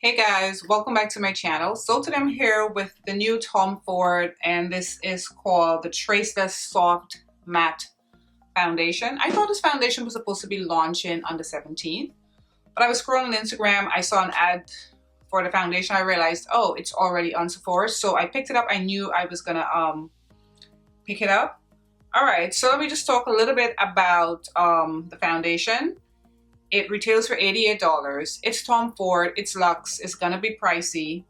Hey guys, welcome back to my channel. So today I'm here with the new Tom Ford, and this is called the Traceless Soft Matte Foundation. I thought this foundation was supposed to be launching on the 17th, but I was scrolling on Instagram, I saw an ad for the foundation. I realized, oh, it's already on Sephora, so I picked it up. I knew I was gonna pick it up. All right, so let me just talk a little bit about the foundation. It retails for $88. It's Tom Ford, it's luxe, it's gonna be pricey.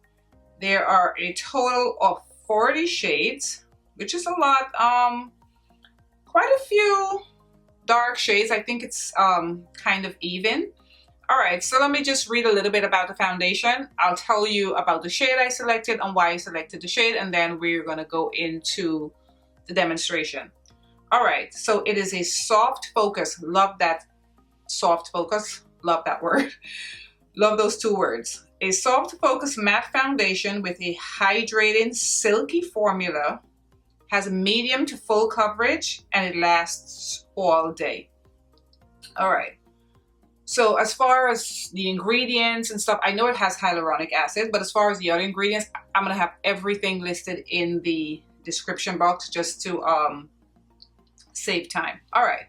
There are a total of 40 shades, which is a lot. Quite a few dark shades. I think it's kind of even. All right, so let me just read a little bit about the foundation. I'll tell you about the shade I selected and why I selected the shade, and then we're gonna go into the demonstration. All right, so it is a soft focus. Love that. Soft focus, love that word. Love those two words. A soft focus matte foundation with a hydrating silky formula, has medium to full coverage, and it lasts all day. All right, so as far as the ingredients and stuff, I know it has hyaluronic acid, but as far as the other ingredients, I'm gonna have everything listed in the description box just to save time. All right.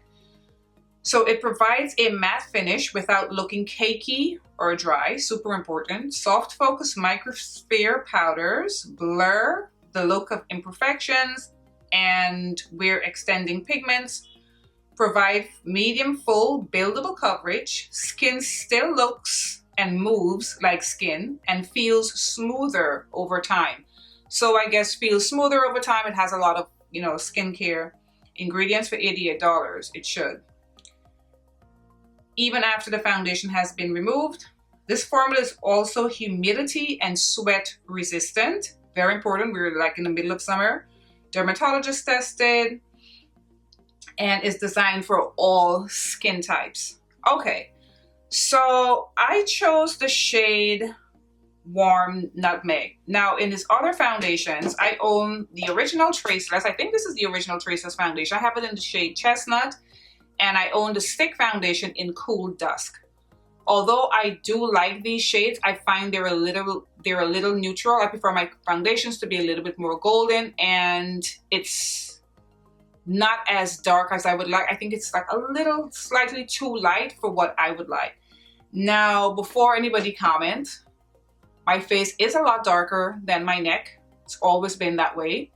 So it provides a matte finish without looking cakey or dry, super important. Soft focus microsphere powders blur the look of imperfections, and we're extending pigments. Provide medium full buildable coverage. Skin still looks and moves like skin and feels smoother over time. So I guess feels smoother over time. It has a lot of, skincare ingredients for $88. It should. Even after the foundation has been removed. This formula is also humidity and sweat resistant. Very important, we're like in the middle of summer. Dermatologist tested, and is designed for all skin types. Okay, so I chose the shade Warm Nutmeg. Now in his other foundations, I own the original Traceless. I think this is the original Traceless foundation. I have it in the shade Chestnut. And I own the stick foundation in Cool Dusk. Although I do like these shades, I find they're a little neutral. I prefer my foundations to be a little bit more golden, and it's not as dark as I would like. I think it's like a little slightly too light for what I would like. Now, before anybody comment, my face is a lot darker than my neck. It's always been that way.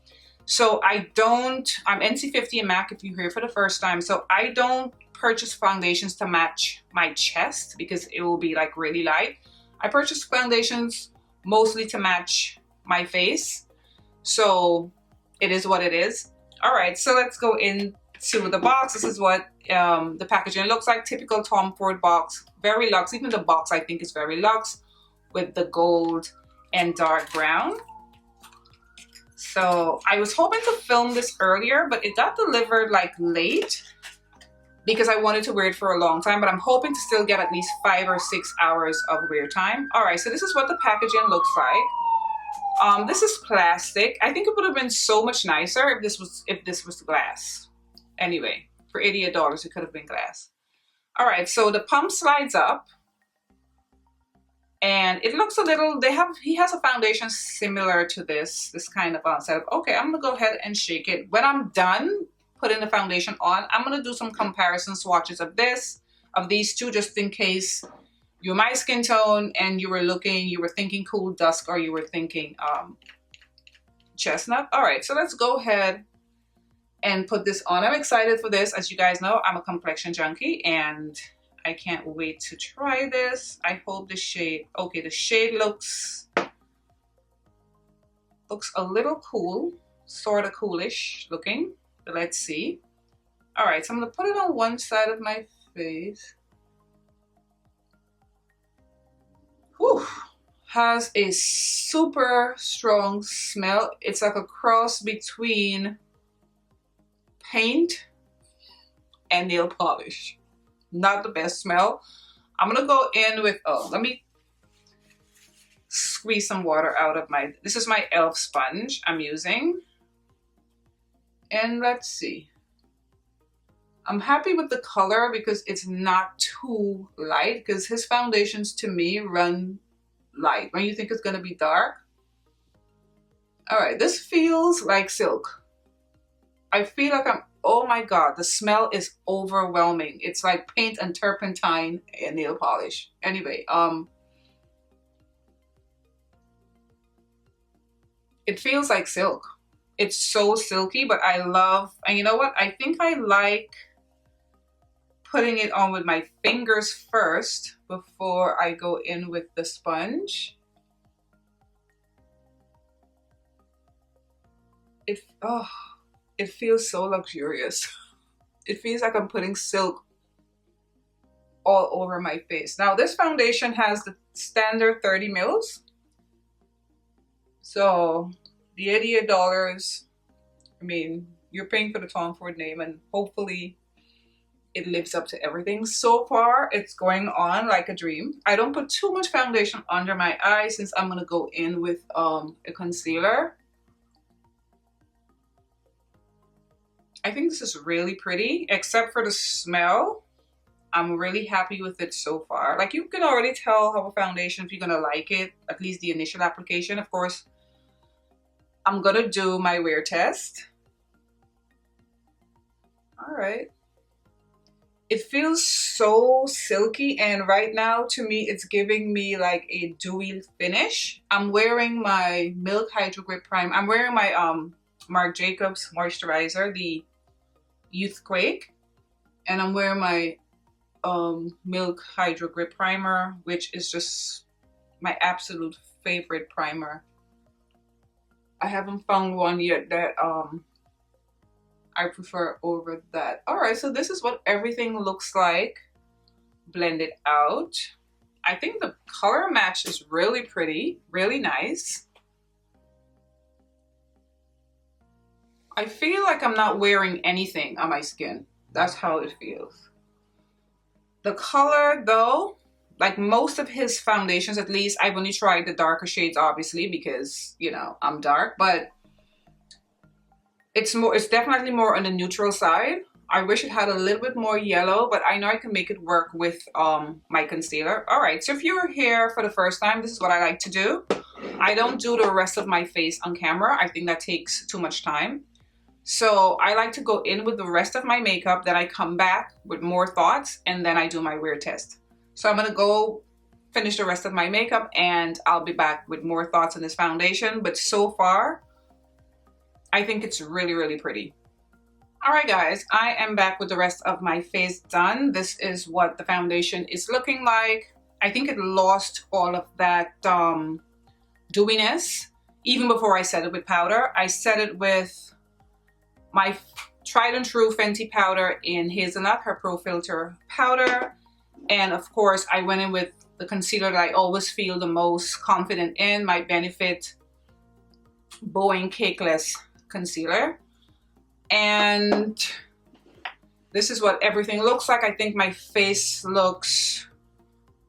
So I'm NC50 and MAC if you're here for the first time. So I don't purchase foundations to match my chest because it will be like really light. I purchase foundations mostly to match my face. So it is what it is. All right, so let's go into the box. This is what the packaging looks like. Typical Tom Ford box, very luxe. Even the box I think is very luxe with the gold and dark brown. So I was hoping to film this earlier, but it got delivered like late because I wanted to wear it for a long time, but I'm hoping to still get at least 5 or 6 hours of wear time. All right, so this is what the packaging looks like. This is plastic. I think it would have been so much nicer if this was glass. Anyway, for $88, it could have been glass. All right, so the pump slides up. And it looks a little, he has a foundation similar to this kind of setup. Okay, I'm gonna go ahead and shake it. When I'm done putting the foundation on, I'm gonna do some comparison swatches of these two, just in case you're my skin tone and you were thinking Cool Dusk or you were thinking Chestnut. All right, so let's go ahead and put this on. I'm excited for this. As you guys know, I'm a complexion junkie and I can't wait to try this. I hope the shade, okay, the shade looks a little cool, sort of coolish looking, but let's see. All right, so I'm gonna put it on one side of my face. Whew, has a super strong smell. It's like a cross between paint and nail polish. Not the best smell. I'm gonna go in with, let me squeeze some water out of this is my e.l.f. sponge I'm using. And let's see. I'm happy with the color because it's not too light, because his foundations to me run light, when you think it's gonna be dark. All right, this feels like silk. I feel like oh my God, the smell is overwhelming. It's like paint and turpentine and nail polish. Anyway, it feels like silk. It's so silky, but I love, and you know what? I think I like putting it on with my fingers first before I go in with the sponge. It feels so luxurious. It feels like I'm putting silk all over my face. Now this foundation has the standard 30 mils. So the $88, I mean, you're paying for the Tom Ford name, and hopefully it lives up to everything. So far, it's going on like a dream. I don't put too much foundation under my eyes since I'm gonna go in with a concealer. I think this is really pretty, except for the smell. I'm really happy with it so far. Like, you can already tell how a foundation, if you're gonna like it, at least the initial application. Of course, I'm gonna do my wear test. All right. It feels so silky, and right now to me it's giving me like a dewy finish. I'm wearing my Milk Hydro Grip Prime. I'm wearing my Marc Jacobs moisturizer, the Youthquake, and I'm wearing my Milk Hydro Grip Primer, which is just my absolute favorite primer. I haven't found one yet that I prefer over that. All right, so this is what everything looks like blended out. I think the color match is really pretty, really nice. I feel like I'm not wearing anything on my skin. That's how it feels. The color though, like most of his foundations, at least, I've only tried the darker shades obviously because, you know, I'm dark, but it's definitely more on the neutral side. I wish it had a little bit more yellow, but I know I can make it work with my concealer. All right, so if you're here for the first time, this is what I like to do. I don't do the rest of my face on camera. I think that takes too much time. So I like to go in with the rest of my makeup, then I come back with more thoughts, and then I do my wear test. So I'm gonna go finish the rest of my makeup and I'll be back with more thoughts on this foundation. But so far, I think it's really, really pretty. All right, guys, I am back with the rest of my face done. This is what the foundation is looking like. I think it lost all of that dewiness even before I set it with powder. I set it with my tried and true Fenty powder in Hazelnut, her Pro Filter powder. And of course, I went in with the concealer that I always feel the most confident in, my Benefit Bowing Cakeless concealer. And this is what everything looks like. I think my face looks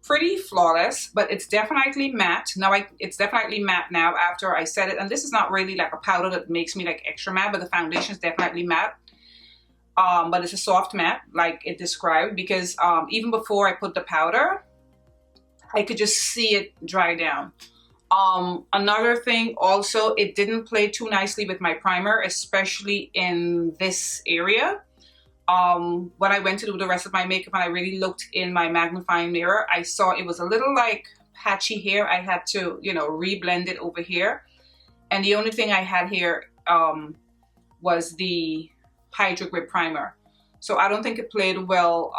pretty flawless, but it's definitely matte. Now it's definitely matte now after I set it. And this is not really like a powder that makes me like extra matte, but the foundation is definitely matte. But it's a soft matte like it described, because even before I put the powder, I could just see it dry down. Another thing also, it didn't play too nicely with my primer, especially in this area. When I went to do the rest of my makeup and I really looked in my magnifying mirror, I saw it was a little like patchy here. I had to, you know, reblend it over here. And the only thing I had here was the Hydro Grip Primer. So I don't think it played well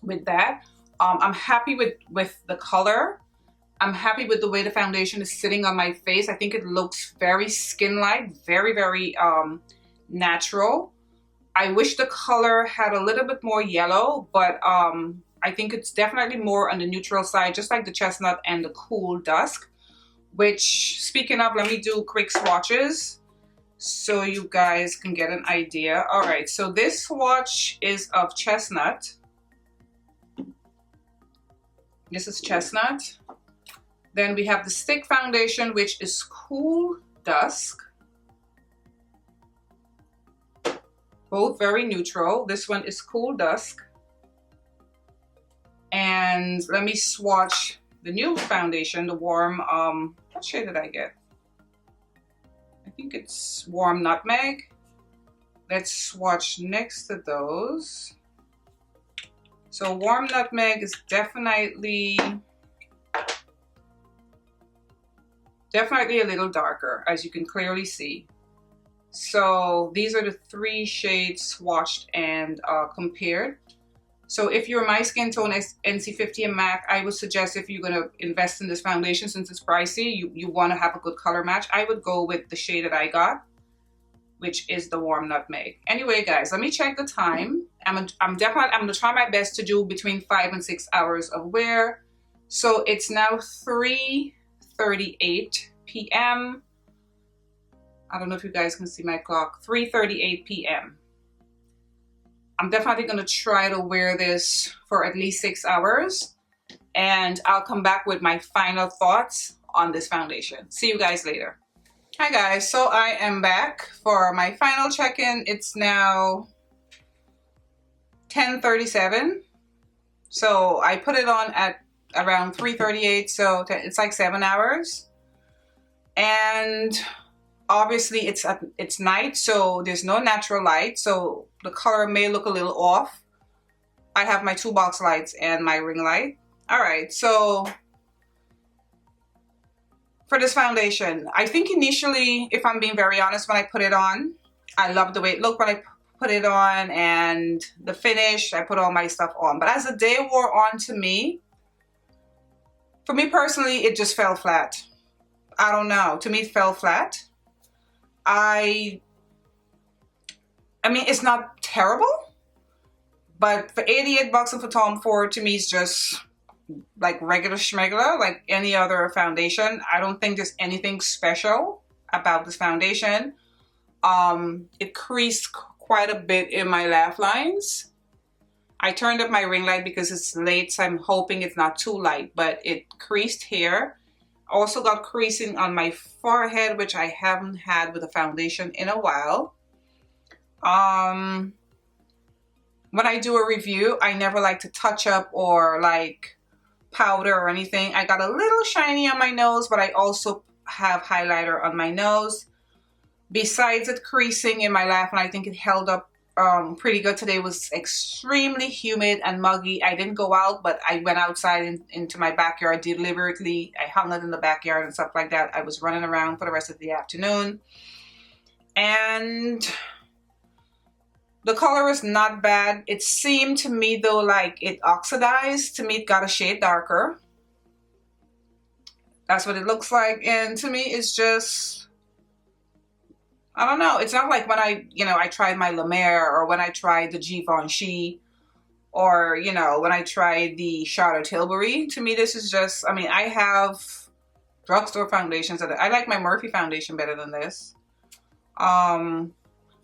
with that. I'm happy with the color. I'm happy with the way the foundation is sitting on my face. I think it looks very skin-like, very, very natural. I wish the color had a little bit more yellow, but I think it's definitely more on the neutral side, just like the Chestnut and the Cool Dusk, which, speaking of, let me do quick swatches so you guys can get an idea. All right, so this swatch is of Chestnut. This is Chestnut. Then we have the stick foundation, which is Cool Dusk. Both very neutral. This one is Cool Dusk. And let me swatch the new foundation, the Warm, what shade did I get? I think it's Warm Nutmeg. Let's swatch next to those. So Warm Nutmeg is definitely a little darker, as you can clearly see. So these are the 3 shades swatched and compared. So if you're my skin tone is NC50 and MAC, I would suggest, if you're going to invest in this foundation, since it's pricey, you want to have a good color match, I would go with the shade that I got, which is the Warm Nutmeg. Anyway, guys, let me check the time. I'm gonna try my best to do between 5 and 6 hours of wear. So it's now 3:38 p.m. I don't know if you guys can see my clock. 3:38 p.m. I'm definitely gonna try to wear this for at least 6 hours, and I'll come back with my final thoughts on this foundation. See you guys later. Hi guys, so I am back for my final check-in. It's now 10:37. So I put it on at around 3:38, so it's like 7 hours. And obviously it's night, so there's no natural light, so the color may look a little off. I have my 2 box lights and my ring light. All right, so for this foundation, I think initially, if I'm being very honest, when I put it on, I loved the way it looked when I put it on and the finish. I put all my stuff on, but as the day wore on, for me personally, it just fell flat. I don't know, to me it fell flat. I mean, it's not terrible, but for 88 bucks and for Tom Ford, to me it's just like regular schmegular, like any other foundation. I don't think there's anything special about this foundation. It creased quite a bit in my laugh lines. I turned up my ring light because it's late, so I'm hoping it's not too light, but it creased here. Also got creasing on my forehead, which I haven't had with a foundation in a while. When I do a review, I never like to touch up or like powder or anything. I got a little shiny on my nose, but I also have highlighter on my nose. Besides it creasing in my laugh, and I think it held up pretty good. Today was extremely humid and muggy. I didn't go out, but I went outside into my backyard deliberately. I hung it in the backyard and stuff like that. I was running around for the rest of the afternoon. And the color is not bad. It seemed to me though like it oxidized. To me it got a shade darker. That's what it looks like. And to me it's just, I don't know. It's not like when I tried my La Mer, or when I tried the Givenchy, or, when I tried the Charlotte Tilbury. To me, this is just, I mean, I have drugstore foundations that I like my Murphy foundation better than this.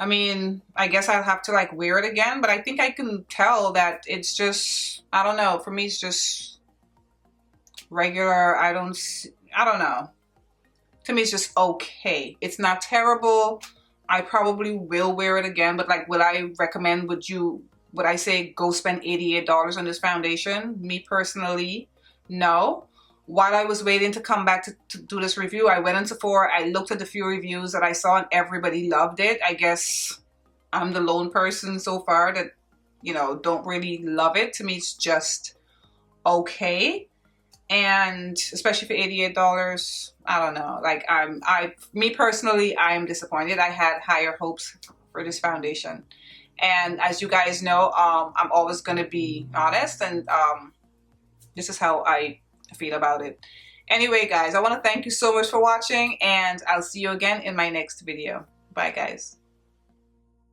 I mean, I guess I'll have to like wear it again, but I think I can tell that it's just, I don't know. For me, it's just regular. I don't know. To me, it's just okay. It's not terrible. I probably will wear it again, but like, would I recommend, would I say go spend $88 on this foundation? Me personally, no. While I was waiting to come back to do this review, I went into Sephora. I looked at the few reviews that I saw and everybody loved it. I guess I'm the lone person so far that, don't really love it. To me, it's just okay. And especially for $88, I don't know. Like me personally, I'm disappointed. I had higher hopes for this foundation. And as you guys know, I'm always going to be honest, and this is how I feel about it. Anyway, guys, I want to thank you so much for watching, and I'll see you again in my next video. Bye, guys.